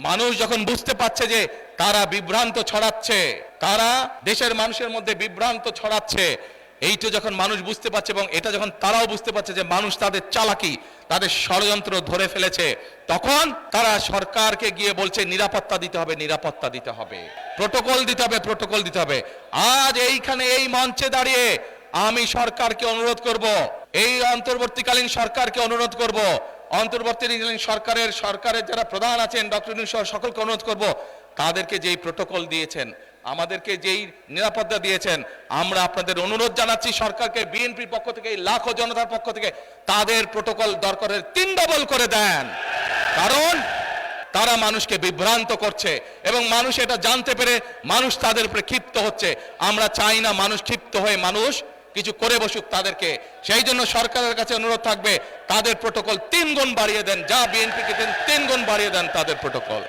মানুষ যখন বুঝতে পারছে যে তারা বিভ্রান্ত ছড়াচ্ছে, তারা দেশের মানুষের মধ্যে বিভ্রান্ত ছড়াচ্ছে, এইটা যখন মানুষ বুঝতে পারছে এবং এটা যখন তারাও বুঝতে পারছে যে মানুষ তাদের চালাকি, তাদের ষড়যন্ত্র ধরে ফেলেছে, তখন তারা সরকারকে গিয়ে বলছে নিরাপত্তা দিতে হবে, নিরাপত্তা দিতে হবে, প্রোটোকল দিতে হবে, প্রোটোকল দিতে হবে। আজ এইখানে এই মঞ্চে দাঁড়িয়ে আমি সরকারকে অনুরোধ করব, এই অন্তর্বর্তীকালীন সরকারকে অনুরোধ করব, অন্তর্বর্তীকালীন সরকারের যারা প্রধান আছেন ডক্টর ইউনূস সহ সকলকে অনুরোধ করব, তাদেরকে যেই প্রোটোকল দিয়েছেন, আমাদেরকে যেই নিরাপত্তা দিয়েছেন, আমরা আপনাদের অনুরোধ জানাচ্ছি সরকারকে, বিএনপির পক্ষ থেকে, লাখো জনতার পক্ষ থেকে তাদের প্রোটোকল দরকারের 3 ডবল করে দেন। কারণ তারা মানুষকে বিভ্রান্ত করছে এবং মানুষ এটা জানতে পেরে মানুষ তাদের উপরে ক্ষিপ্ত হচ্ছে। আমরা চাই না মানুষ ক্ষিপ্ত হয়ে মানুষ কিছু করে বসুক তাদেরকে। সেই জন্য সরকারের কাছে অনুরোধ থাকবে তাদের প্রোটোকল 3 গুণ বাড়িয়ে দেন, যা বিএনপিকে দেন 3 গুণ বাড়িয়ে দেন তাদের প্রোটোকল।